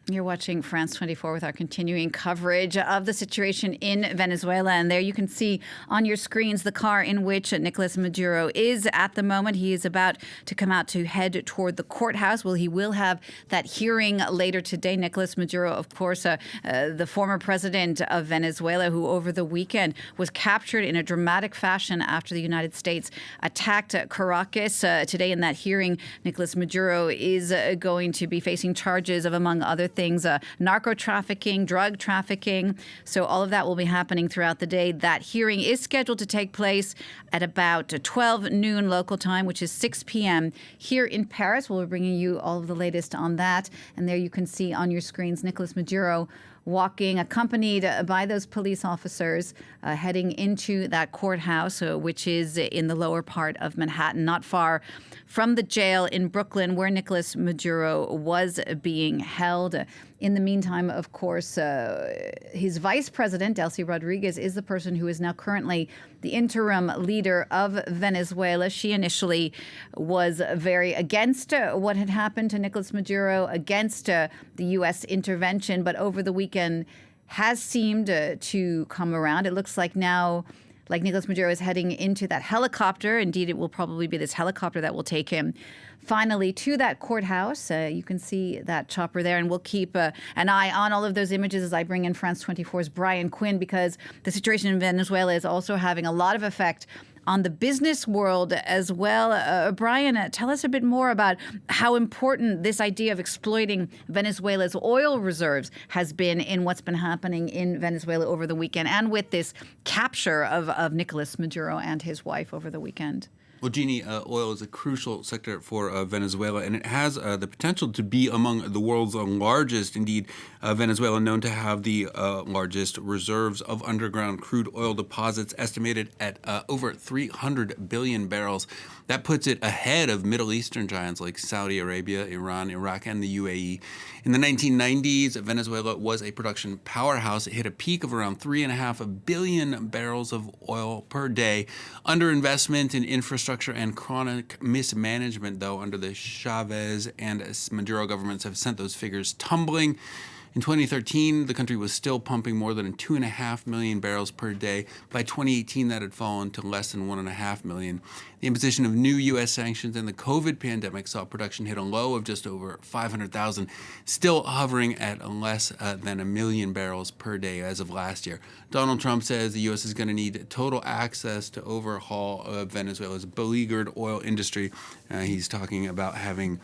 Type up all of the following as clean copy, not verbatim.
You're watching France 24 with our continuing coverage of the situation in Venezuela. And there you can see on your screens the car in which Nicolas Maduro is at the moment. He is about to come out to head toward the courthouse. Well, he will have that hearing later today. Nicolas Maduro, of course, the former president of Venezuela, who over the weekend was captured in a dramatic fashion after the United States attacked Caracas. Today in that hearing, Nicolas Maduro is going to be facing charges of, among other things, narco trafficking, drug trafficking. So all of that will be happening throughout the day. That hearing is scheduled to take place at about 12 noon local time, which is 6 p.m. here in Paris. We'll be bringing you all of the latest on that. And there you can see on your screens Nicolas Maduro walking, accompanied by those police officers, heading into that courthouse, which is in the lower part of Manhattan, not far from the jail in Brooklyn where Nicolas Maduro was being held. In the meantime, of course, his vice president, Delcy Rodriguez, is the person who is now currently the interim leader of Venezuela. She initially was very against what had happened to Nicolas Maduro, against the U.S. intervention, but over the weekend has seemed to come around. It looks like now, like Nicolas Maduro is heading into that helicopter. Indeed, it will probably be this helicopter that will take him finally to that courthouse. You can see that chopper there, and we'll keep an eye on all of those images as I bring in France 24's Brian Quinn, because the situation in Venezuela is also having a lot of effect on the business world as well. Brian, tell us a bit more about how important this idea of exploiting Venezuela's oil reserves has been in what's been happening in Venezuela over the weekend, and with this capture of Nicolas Maduro and his wife over the weekend. Well, Jeannie, oil is a crucial sector for Venezuela, and it has the potential to be among the world's largest. Indeed, Venezuela known to have the largest reserves of underground crude oil deposits, estimated at over 300 billion barrels. That puts it ahead of Middle Eastern giants like Saudi Arabia, Iran, Iraq, and the UAE. In the 1990s, Venezuela was a production powerhouse. It hit a peak of around 3.5 billion barrels of oil per day. Underinvestment in infrastructure and chronic mismanagement, though, under the Chavez and Maduro governments have sent those figures tumbling. In 2013, the country was still pumping more than 2.5 million barrels per day. By 2018, that had fallen to less than 1.5 million. The imposition of new U.S. sanctions and the COVID pandemic saw production hit a low of just over 500,000, still hovering at less than 1 million barrels per day as of last year. Donald Trump says the U.S. is going to need total access to overhaul Venezuela's beleaguered oil industry. He's talking about having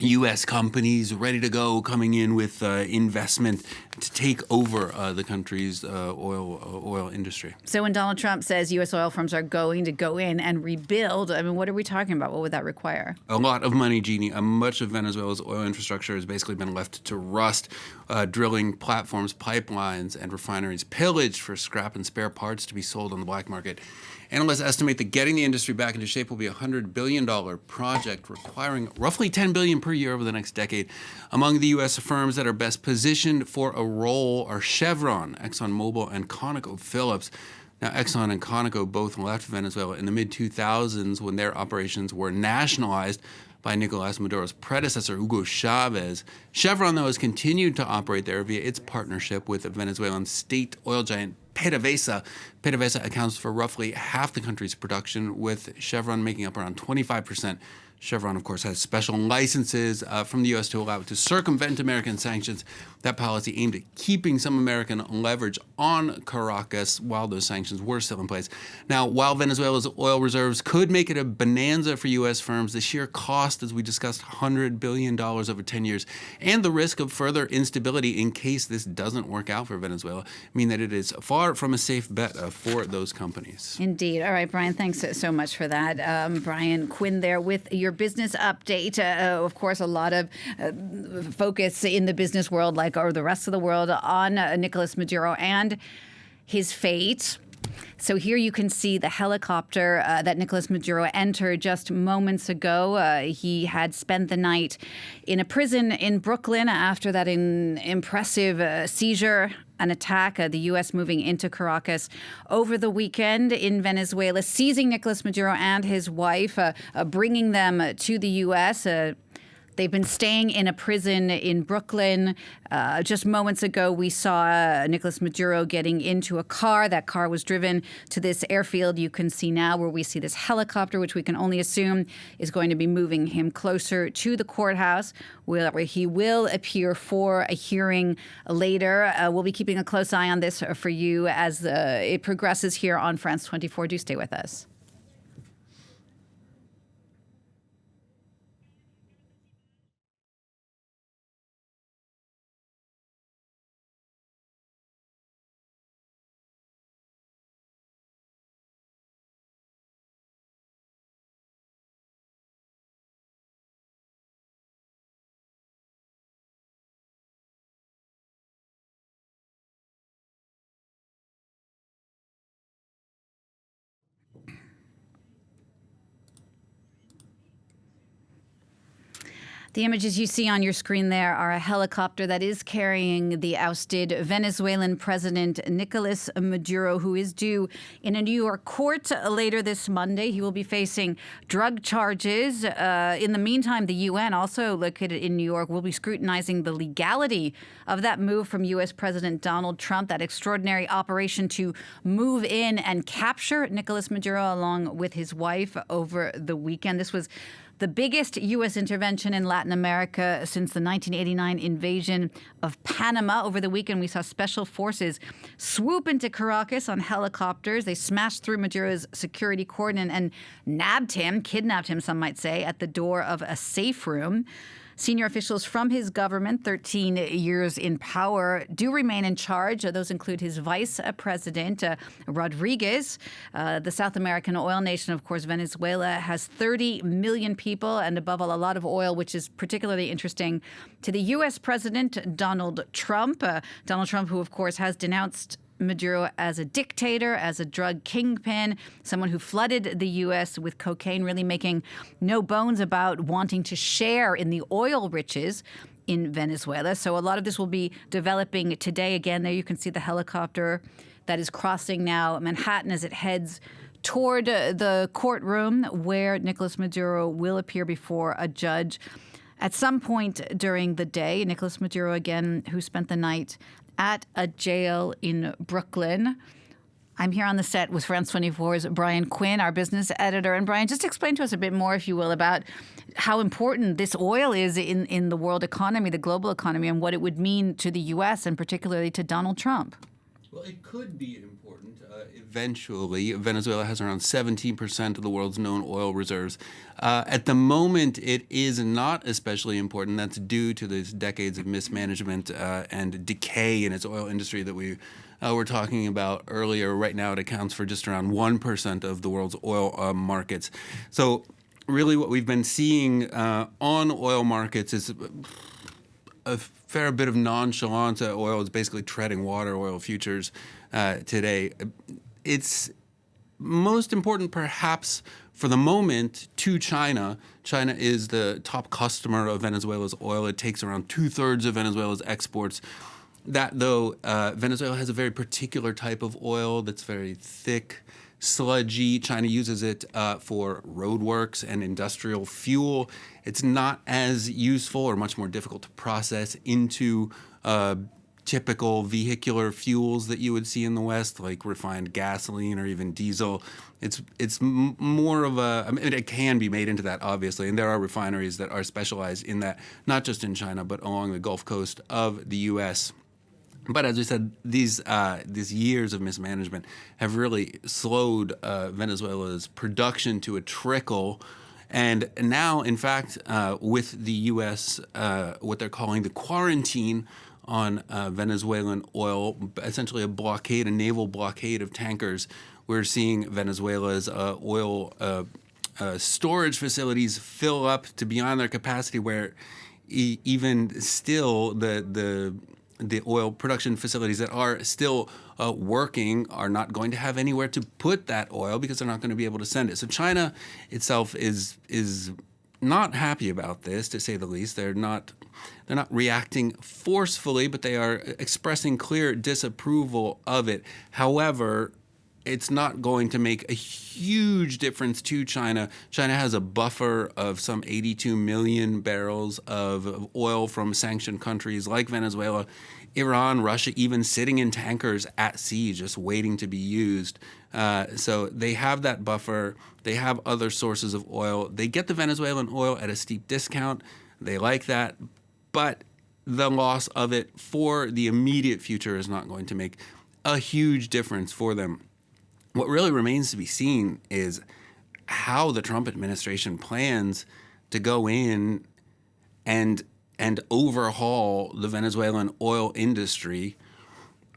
U.S. companies ready to go, coming in with investment to take over the country's oil industry. So when Donald Trump says U.S. oil firms are going to go in and rebuild, I mean, what are we talking about? What would that require? A lot of money, Jeannie. Much of Venezuela's oil infrastructure has basically been left to rust. Drilling platforms, pipelines, and refineries pillaged for scrap and spare parts to be sold on the black market. Analysts estimate that getting the industry back into shape will be a $100 billion project requiring roughly $10 billion per year over the next decade. Among the U.S. firms that are best positioned for a role are Chevron, ExxonMobil, and ConocoPhillips. Now, Exxon and Conoco both left Venezuela in the mid-2000s when their operations were nationalized by Nicolas Maduro's predecessor, Hugo Chavez. Chevron, though, has continued to operate there via its partnership with the Venezuelan state oil giant PDVSA. PDVSA accounts for roughly half the country's production, with Chevron making up around 25%. Chevron, of course, has special licenses from the U.S. to allow it to circumvent American sanctions. That policy aimed at keeping some American leverage on Caracas while those sanctions were still in place. Now, while Venezuela's oil reserves could make it a bonanza for U.S. firms, the sheer cost, as we discussed, $100 billion over 10 years, and the risk of further instability in case this doesn't work out for Venezuela, mean that it is far from a safe bet for those companies. Indeed. All right, Brian, thanks so much for that. Brian Quinn there with your business update. Of course, a lot of focus in the business world, or the rest of the world, on Nicolas Maduro and his fate. So here you can see the helicopter that Nicolas Maduro entered just moments ago. He had spent the night in a prison in Brooklyn after that impressive seizure, an attack, the U.S. moving into Caracas over the weekend in Venezuela, seizing Nicolas Maduro and his wife, bringing them to the U.S., They've been staying in a prison in Brooklyn. Just moments ago, we saw Nicolas Maduro getting into a car. That car was driven to this airfield you can see now, where we see this helicopter, which we can only assume is going to be moving him closer to the courthouse, where he will appear for a hearing later. We'll be keeping a close eye on this for you as it progresses here on France 24. Do stay with us. The images you see on your screen there are a helicopter that is carrying the ousted Venezuelan president Nicolas Maduro, who is due in a New York court later this Monday. He will be facing drug charges. In the meantime, the UN, also located in New York, will be scrutinizing the legality of that move from U.S. President Donald Trump, that extraordinary operation to move in and capture Nicolas Maduro along with his wife over the weekend. This was the biggest U.S. intervention in Latin America since the 1989 invasion of Panama. Over the weekend, we saw special forces swoop into Caracas on helicopters. They smashed through Maduro's security cordon and nabbed him, kidnapped him, some might say, at the door of a safe room. Senior officials from his government, 13 years in power, do remain in charge. Those include his vice president, Rodriguez. The South American oil nation, of course, Venezuela, has 30 million people and, above all, a lot of oil, which is particularly interesting to the U.S. President Donald Trump. Donald Trump, who, of course, has denounced Maduro as a dictator, as a drug kingpin, someone who flooded the U.S. with cocaine, really making no bones about wanting to share in the oil riches in Venezuela. So a lot of this will be developing today. Again, there you can see the helicopter that is crossing now Manhattan as it heads toward the courtroom where Nicolas Maduro will appear before a judge at some point during the day. Nicolas Maduro, again, who spent the night at a jail in Brooklyn. I'm here on the set with France 24's Brian Quinn, our business editor. And Brian, just explain to us a bit more, if you will, about how important this oil is in the world economy, the global economy, and what it would mean to the U.S. and particularly to Donald Trump. Well, it could be important. Eventually, Venezuela has around 17% of the world's known oil reserves. At the moment, it is not especially important. That's due to these decades of mismanagement and decay in its oil industry that we were talking about earlier. Right now, it accounts for just around 1% of the world's oil markets. So really what we've been seeing on oil markets is a fair bit of nonchalance. Oil is basically treading water, oil futures today. It's most important, perhaps, for the moment, to China. China is the top customer of Venezuela's oil. It takes around 2/3 of Venezuela's exports. That, though, Venezuela has a very particular type of oil that's very thick, sludgy. China uses it for roadworks and industrial fuel. It's not as useful or much more difficult to process into typical vehicular fuels that you would see in the West, like refined gasoline or even diesel. It's more of a, I mean, it can be made into that, obviously, and there are refineries that are specialized in that, not just in China, but along the Gulf Coast of the U.S. But as we said, these years of mismanagement have really slowed Venezuela's production to a trickle. And now, in fact, with the U.S., what they're calling the quarantine on Venezuelan oil, essentially a blockade, a naval blockade of tankers, we're seeing Venezuela's oil storage facilities fill up to beyond their capacity, where even still the oil production facilities that are still working are not going to have anywhere to put that oil because they're not going to be able to send it. So China itself is not happy about this, to say the least. They're not reacting forcefully, but they are expressing clear disapproval of it. However, it's not going to make a huge difference to China. China has a buffer of some 82 million barrels of oil from sanctioned countries like Venezuela, Iran, Russia, even sitting in tankers at sea just waiting to be used. So they have that buffer. They have other sources of oil. They get the Venezuelan oil at a steep discount. They like that. But the loss of it for the immediate future is not going to make a huge difference for them. What really remains to be seen is how the Trump administration plans to go in and overhaul the Venezuelan oil industry.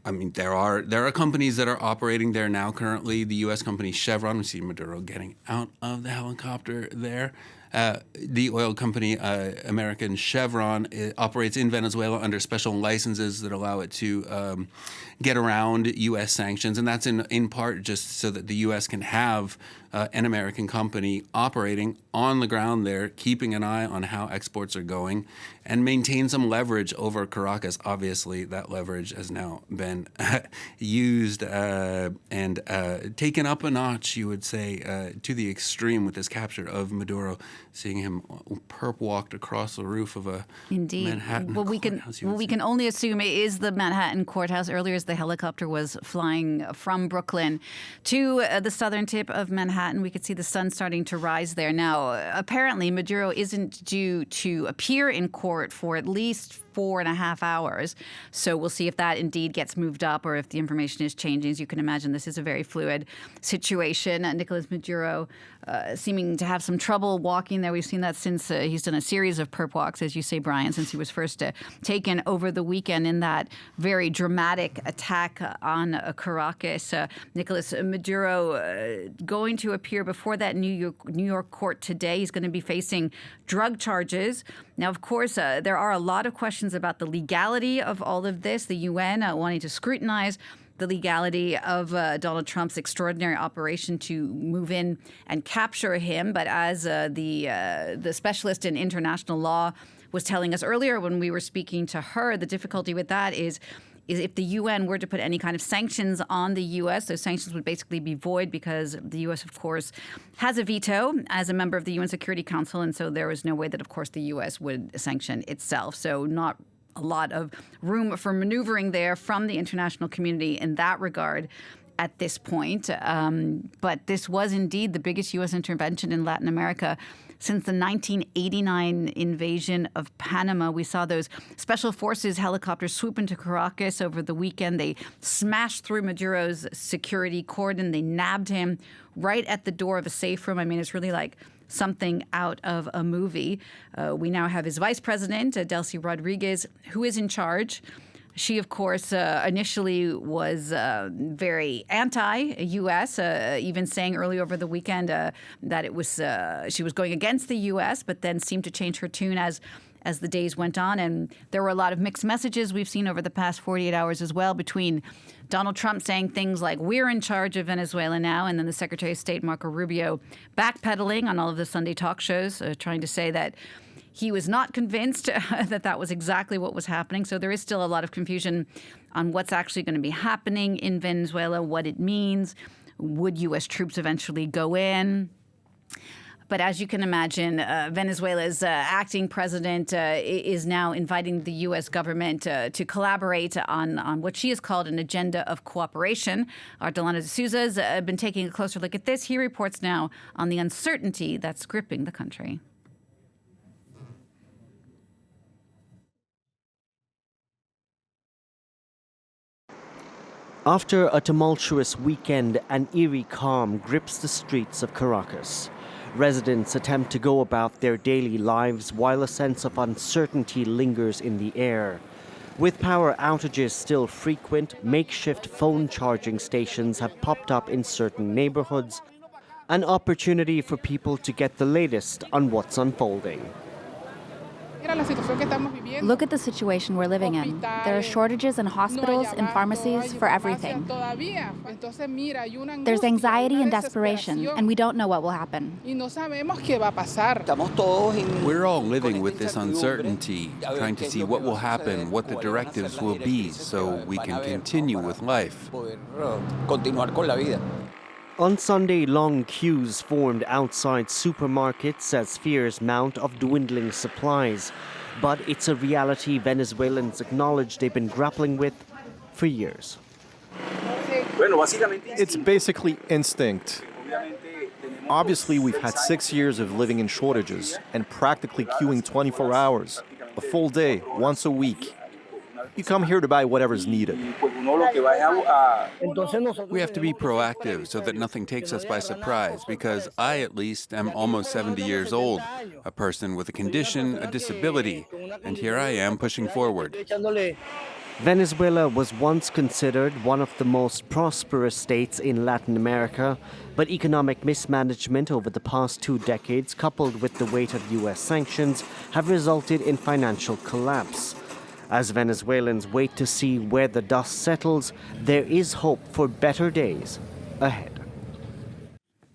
I mean, there are companies that are operating there now currently. The U.S. company Chevron, we see Maduro getting out of the helicopter there. The oil company American Chevron operates in Venezuela under special licenses that allow it to get around U.S. sanctions, and that's in part just so that the U.S. can have an American company operating on the ground there, keeping an eye on how exports are going, and maintain some leverage over Caracas. Obviously, that leverage has now been used and taken up a notch, you would say, to the extreme with this capture of Maduro, seeing him perp walked across the roof of a Manhattan courthouse. We can only assume it is the Manhattan courthouse. Earlier, as the helicopter was flying from Brooklyn to the southern tip of Manhattan, we could see the sun starting to rise there. Now, apparently, Maduro isn't due to appear in court for at least 4.5 hours. So we'll see if that indeed gets moved up or if the information is changing. As you can imagine, this is a very fluid situation. Nicolas Maduro seeming to have some trouble walking there. We've seen that since he's done a series of perp walks, as you say, Brian, since he was first taken over the weekend in that very dramatic attack on Caracas. Nicolas Maduro going to appear before that New York court today. He's going to be facing drug charges. Now, of course, there are a lot of questions about the legality of all of this. The UN wanting to scrutinize the legality of Donald Trump's extraordinary operation to move in and capture him. But as the specialist in international law was telling us earlier when we were speaking to her, the difficulty with that is if the UN were to put any kind of sanctions on the U.S., those sanctions would basically be void because the U.S., of course, has a veto as a member of the UN Security Council. And so there is no way that, of course, the U.S. would sanction itself. So not a lot of room for maneuvering there from the international community in that regard at this point. But this was indeed the biggest U.S. intervention in Latin America since the 1989 invasion of Panama. We saw those special forces helicopters swoop into Caracas over the weekend. They smashed through Maduro's security cordon. They nabbed him right at the door of a safe room. I mean, it's really like something out of a movie. We now have his vice president, Delcy Rodriguez, who is in charge. She, of course, initially was very anti-U.S., even saying early over the weekend that it was she was going against the U.S., but then seemed to change her tune as the days went on. And there were a lot of mixed messages we've seen over the past 48 hours as well, between Donald Trump saying things like, we're in charge of Venezuela now, and then the Secretary of State, Marco Rubio, backpedaling on all of the Sunday talk shows, trying to say that he was not convinced that that was exactly what was happening. So there is still a lot of confusion on what's actually going to be happening in Venezuela, what it means. Would U.S. troops eventually go in? But as you can imagine, Venezuela's acting president is now inviting the U.S. government to collaborate on what she has called an agenda of cooperation. Our Delano de Souza's been taking a closer look at this. He reports now on the uncertainty that's gripping the country. After a tumultuous weekend, an eerie calm grips the streets of Caracas. Residents attempt to go about their daily lives while a sense of uncertainty lingers in the air. With power outages still frequent, makeshift phone charging stations have popped up in certain neighborhoods, an opportunity for people to get the latest on what's unfolding. Look at the situation we're living in. There are shortages in hospitals and pharmacies for everything. There's anxiety and desperation, and we don't know what will happen. We're all living with this uncertainty, trying to see what will happen, what the directives will be, so we can continue with life. On Sunday, long queues formed outside supermarkets as fears mount of dwindling supplies. But it's a reality Venezuelans acknowledge they've been grappling with for years. It's basically instinct. Obviously, we've had 6 years of living in shortages and practically queuing 24 hours, a full day, once a week. You come here to buy whatever's needed. We have to be proactive so that nothing takes us by surprise, because I, at least, am almost 70 years old, a person with a condition, a disability, and here I am pushing forward. Venezuela was once considered one of the most prosperous states in Latin America, but economic mismanagement over the past 2 decades, coupled with the weight of U.S. sanctions, have resulted in financial collapse. As Venezuelans wait to see where the dust settles, there is hope for better days ahead.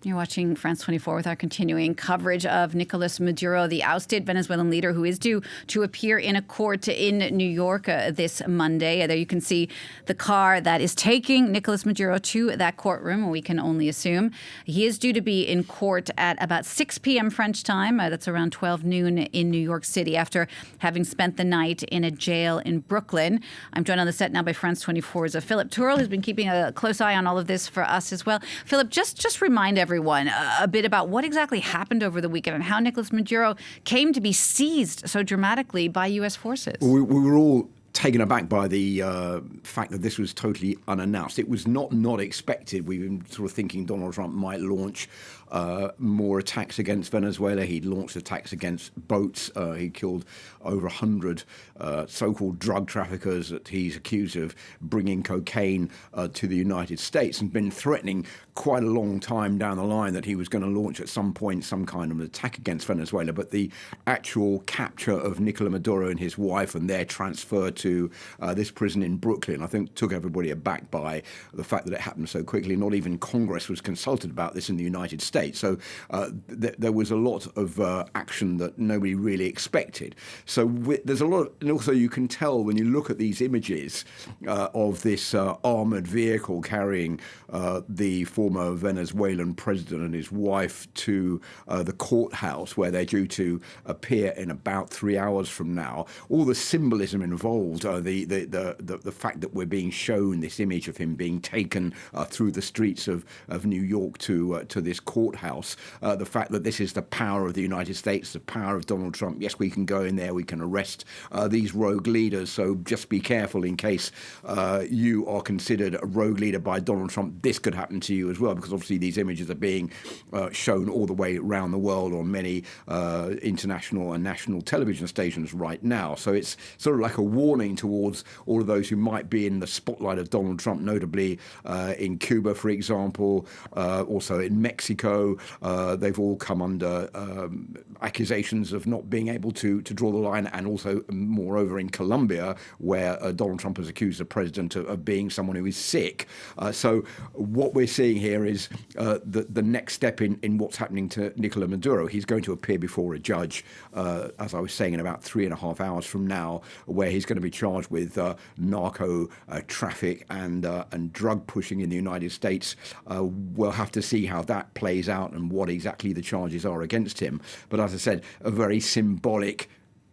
You're watching France 24 with our continuing coverage of Nicolas Maduro, the ousted Venezuelan leader who is due to appear in a court in New York this Monday. There you can see the car that is taking Nicolas Maduro to that courtroom, we can only assume. He is due to be in court at about 6 p.m. French time. That's around 12 noon in New York City after having spent the night in a jail in Brooklyn. I'm joined on the set now by France 24's Philip Tourle, who's been keeping a close eye on all of this for us as well. Philip, just remind everyone a bit about what exactly happened over the weekend and how Nicolas Maduro came to be seized so dramatically by U.S. forces. We were all taken aback by the fact that this was totally unannounced. It was not expected. We've been sort of thinking Donald Trump might launch more attacks against Venezuela. He'd launched attacks against boats. He killed over 100 so-called drug traffickers that he's accused of bringing cocaine to the United States, and been threatening quite a long time down the line that he was going to launch at some point some kind of an attack against Venezuela. But the actual capture of Nicolas Maduro and his wife and their transfer to this prison in Brooklyn, I think, took everybody aback by the fact that it happened so quickly. Not even Congress was consulted about this in the United States. So there was a lot of action that nobody really expected. So there's a lot, and also you can tell when you look at these images of this armored vehicle carrying the former Venezuelan president and his wife to the courthouse where they're due to appear in about 3 hours from now. All the symbolism involved, the fact that we're being shown this image of him being taken through the streets of New York to this courthouse, the fact that this is the power of the United States, the power of Donald Trump. Yes, we can go in there, we can arrest these rogue leaders, so just be careful in case you are considered a rogue leader by Donald Trump. This could happen to you as well, because obviously these images are being shown all the way around the world on many international and national television stations right now. So it's sort of like a warning towards all of those who might be in the spotlight of Donald Trump, notably in Cuba, for example, also in Mexico. They've all come under accusations of not being able to draw the line, and also, moreover, in Colombia, where Donald Trump has accused the president of being someone who is sick. So what we're seeing here is the next step in what's happening to Nicolas Maduro. He's going to appear before a judge, as I was saying, in about 3.5 hours from now, where he's going to be charged with narco traffic and drug pushing in the United States. We'll have to see how that plays out and what exactly the charges are against him. But as I said, a very symbolic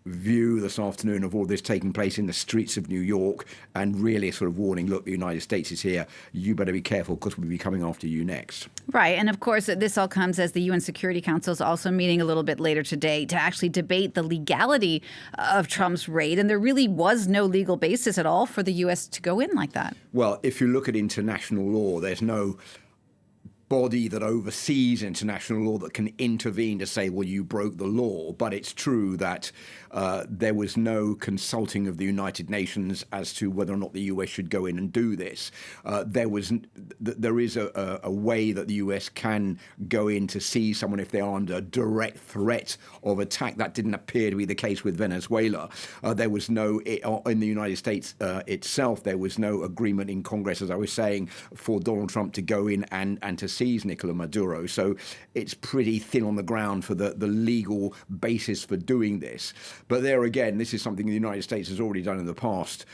view this afternoon of all this taking place in the streets of New York, and really sort of warning, look, the United States is here. You better be careful, because we'll be coming after you next. Right. And of course, this all comes as the UN Security Council is also meeting a little bit later today to actually debate the legality of Trump's raid. And there really was no legal basis at all for the U.S. to go in like that. Well, if you look at international law, there's no body that oversees international law that can intervene to say, well, you broke the law. But it's true that there was no consulting of the United Nations as to whether or not the US should go in and do this. There is a way that the US can go in to see someone if they are under direct threat of attack. That didn't appear to be the case with Venezuela. There was no, in the United States itself, there was no agreement in Congress, as I was saying, for Donald Trump to go in and to seize Nicolas Maduro. So it's pretty thin on the ground for the legal basis for doing this. But there again, this is something the United States has already done in the past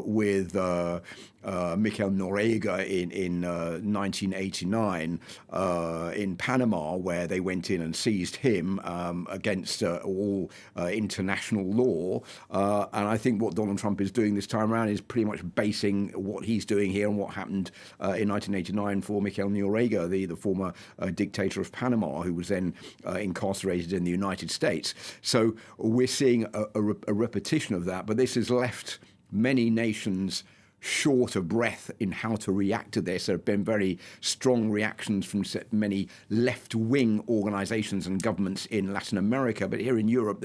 with Mikel Noriega in 1989 in Panama, where they went in and seized him against all international law. And I think what Donald Trump is doing this time around is pretty much basing what he's doing here on what happened in 1989 for Mikel Noriega, the former dictator of Panama, who was then incarcerated in the United States. So we're seeing a repetition of that, but this has left many nations short of breath in how to react to this. There have been very strong reactions from many left-wing organizations and governments in Latin America, but here in Europe,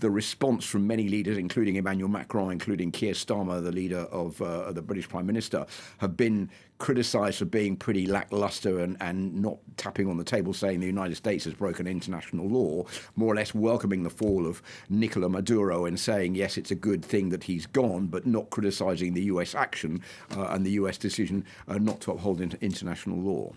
the response from many leaders, including Emmanuel Macron, including Keir Starmer, the leader of the British Prime Minister, have been criticised for being pretty lackluster and not tapping on the table saying the United States has broken international law, more or less welcoming the fall of Nicolas Maduro and saying, yes, it's a good thing that he's gone, but not criticising the US action and the US decision not to uphold international law.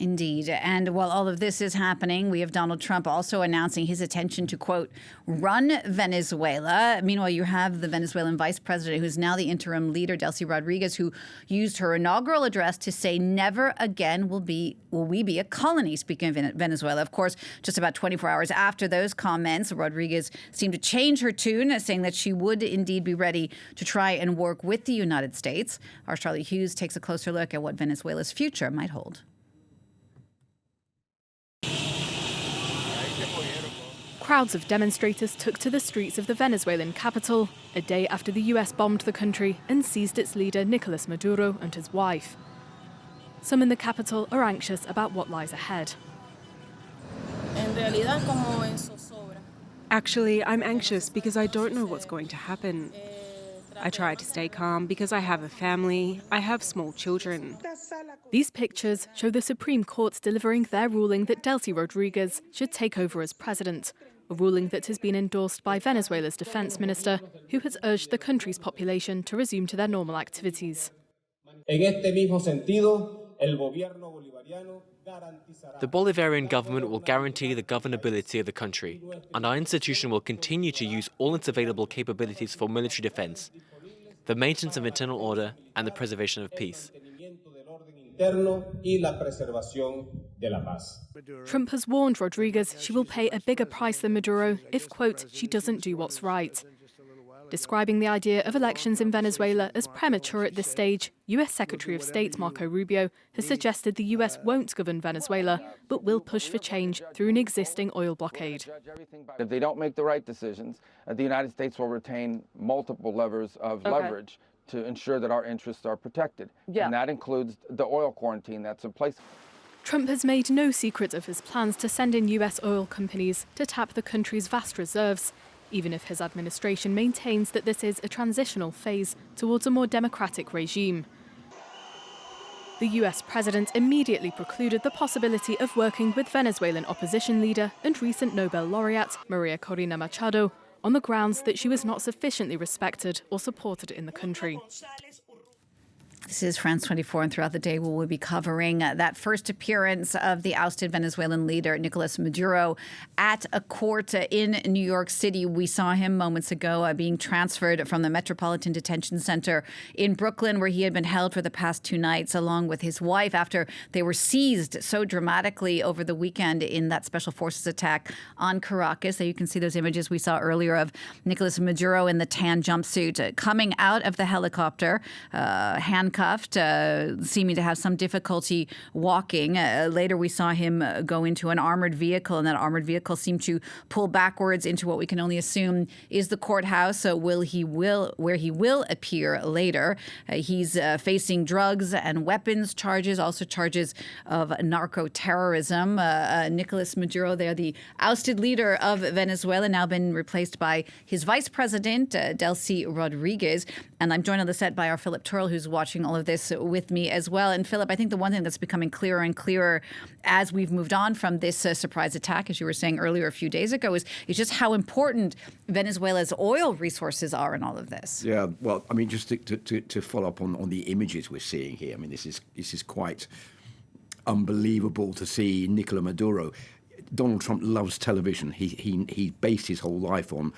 Indeed. And while all of this is happening, we have Donald Trump also announcing his intention to, quote, run Venezuela. Meanwhile, you have the Venezuelan vice president, who's now the interim leader, Delcy Rodriguez, who used her inaugural address to say never again will we be a colony, speaking of Venezuela. Of course, just about 24 hours after those comments, Rodriguez seemed to change her tune, saying that she would indeed be ready to try and work with the United States. Our Charlie Hughes takes a closer look at what Venezuela's future might hold. Crowds of demonstrators took to the streets of the Venezuelan capital a day after the US bombed the country and seized its leader Nicolas Maduro and his wife. Some in the capital are anxious about what lies ahead. Actually, I'm anxious because I don't know what's going to happen. I try to stay calm because I have a family, I have small children. These pictures show the Supreme Court delivering their ruling that Delcy Rodriguez should take over as president, a ruling that has been endorsed by Venezuela's defense minister, who has urged the country's population to resume to their normal activities. The Bolivarian government will guarantee the governability of the country, and our institution will continue to use all its available capabilities for military defense, the maintenance of internal order, and the preservation of peace. Trump has warned Rodriguez she will pay a bigger price than Maduro if, quote, she doesn't do what's right. Describing the idea of elections in Venezuela as premature at this stage, US Secretary of State Marco Rubio has suggested the US won't govern Venezuela, but will push for change through an existing oil blockade. If they don't make the right decisions, the United States will retain multiple levers of leverage to ensure that our interests are protected. And that includes the oil quarantine that's in place. Trump has made no secret of his plans to send in US oil companies to tap the country's vast reserves, even if his administration maintains that this is a transitional phase towards a more democratic regime. The US president immediately precluded the possibility of working with Venezuelan opposition leader and recent Nobel laureate Maria Corina Machado on the grounds that she was not sufficiently respected or supported in the country. This is France 24, and throughout the day we will be covering that first appearance of the ousted Venezuelan leader, Nicolas Maduro, at a court in New York City. We saw him moments ago being transferred from the Metropolitan Detention Center in Brooklyn, where he had been held for the past 2 nights, along with his wife, after they were seized so dramatically over the weekend in that special forces attack on Caracas. There you can see those images we saw earlier of Nicolas Maduro in the tan jumpsuit coming out of the helicopter, hand handcuffed, seeming to have some difficulty walking. Later, we saw him go into an armored vehicle, and that armored vehicle seemed to pull backwards into what we can only assume is the courthouse, where he will appear later. He's facing drugs and weapons charges, also charges of narco-terrorism. Nicolas Maduro, there, the ousted leader of Venezuela, now been replaced by his vice president, Delcy Rodriguez. And I'm joined on the set by our Philip Turl, who's watching all of this with me as well. And Philip, I think the one thing that's becoming clearer and clearer as we've moved on from this surprise attack, as you were saying earlier a few days ago, is just how important Venezuela's oil resources are in all of this. Yeah, well, I mean, just to follow up on the images we're seeing here, I mean, this is quite unbelievable to see Nicolas Maduro. Donald Trump loves television. He based his whole life on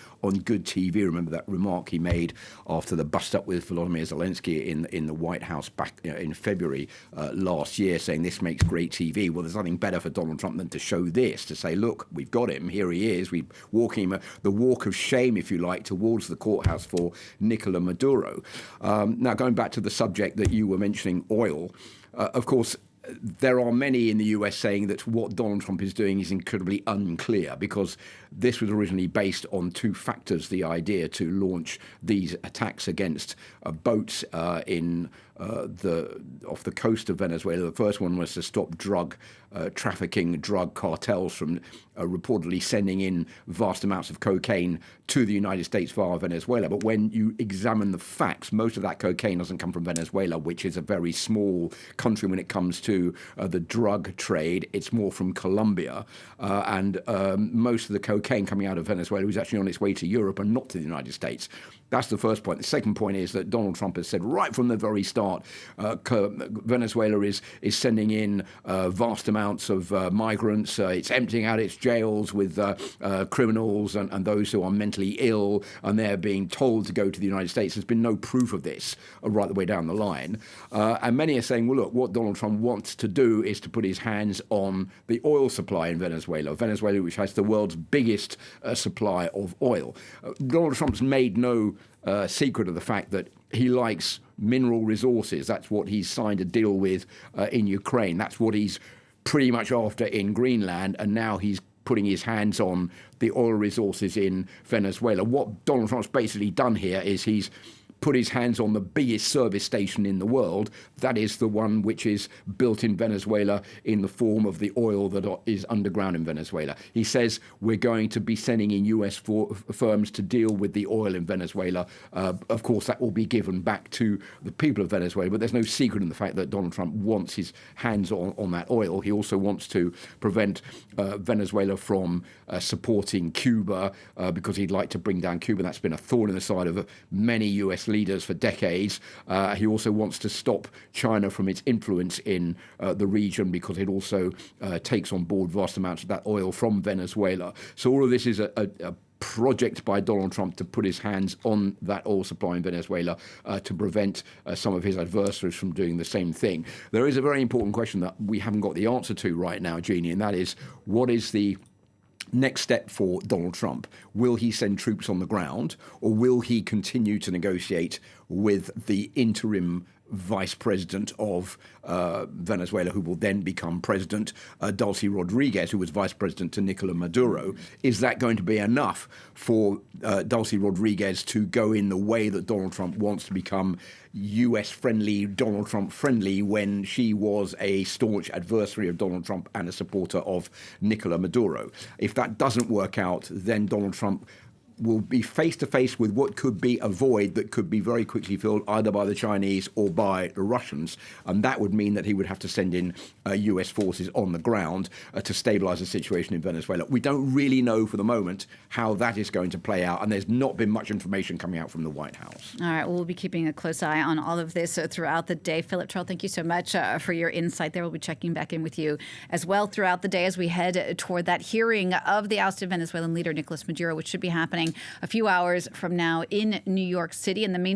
good TV. Remember that remark he made after the bust-up with Volodymyr Zelensky in the White House back in February last year, saying this makes great TV. Well, there's nothing better for Donald Trump than to show this, to say, look, we've got him. Here he is. We're walking the walk of shame, if you like, towards the courthouse for Nicolas Maduro. Now, going back to the subject that you were mentioning, oil, of course, there are many in the US saying that what Donald Trump is doing is incredibly unclear, because this was originally based on two factors: the idea to launch these attacks against boats off the coast of Venezuela. The first one was to stop drug trafficking, drug cartels from reportedly sending in vast amounts of cocaine to the United States via Venezuela. But when you examine the facts, most of that cocaine doesn't come from Venezuela, which is a very small country when it comes to the drug trade. It's more from Colombia. And most of the cocaine coming out of Venezuela is actually on its way to Europe and not to the United States. That's the first point. The second point is that Donald Trump has said right from the very start, Venezuela is sending in vast amounts of migrants. It's emptying out its jails with criminals and those who are mentally ill, and they're being told to go to the United States. There's been no proof of this right the way down the line. And many are saying, well, look, what Donald Trump wants to do is to put his hands on the oil supply in Venezuela. Venezuela, which has the world's biggest supply of oil. Donald Trump's made no secret of the fact that he likes mineral resources. That's what he's signed a deal with in Ukraine. That's what he's pretty much after in Greenland, and now he's putting his hands on the oil resources in Venezuela. What Donald Trump's basically done here is he's put his hands on the biggest service station in the world. That is the one which is built in Venezuela in the form of the oil that is underground in Venezuela. He says we're going to be sending in US firms to deal with the oil in Venezuela. Of course, that will be given back to the people of Venezuela, but there's no secret in the fact that Donald Trump wants his hands on that oil. He also wants to prevent Venezuela from supporting Cuba because he'd like to bring down Cuba. That's been a thorn in the side of many US leaders for decades. He also wants to stop China from its influence in the region because it also takes on board vast amounts of that oil from Venezuela. So all of this is a project by Donald Trump to put his hands on that oil supply in Venezuela to prevent some of his adversaries from doing the same thing. There is a very important question that we haven't got the answer to right now, Jeannie, and that is, what is the next step for Donald Trump? Will he send troops on the ground, or will he continue to negotiate with the interim vice president of Venezuela, who will then become president, Delcy Rodriguez, who was vice president to Nicolas Maduro? Is that going to be enough for Delcy Rodriguez to go in the way that Donald Trump wants to become US-friendly, Donald Trump-friendly, when she was a staunch adversary of Donald Trump and a supporter of Nicolas Maduro? If that doesn't work out, then Donald Trump will be face-to-face with what could be a void that could be very quickly filled either by the Chinese or by the Russians. And that would mean that he would have to send in US forces on the ground to stabilize the situation in Venezuela. We don't really know for the moment how that is going to play out, and there's not been much information coming out from the White House. All right, well, we'll be keeping a close eye on all of this throughout the day. Philip Turl, thank you so much for your insight there. We'll be checking back in with you as well throughout the day as we head toward that hearing of the ousted Venezuelan leader, Nicolas Maduro, which should be happening a few hours from now in New York City. In the meantime,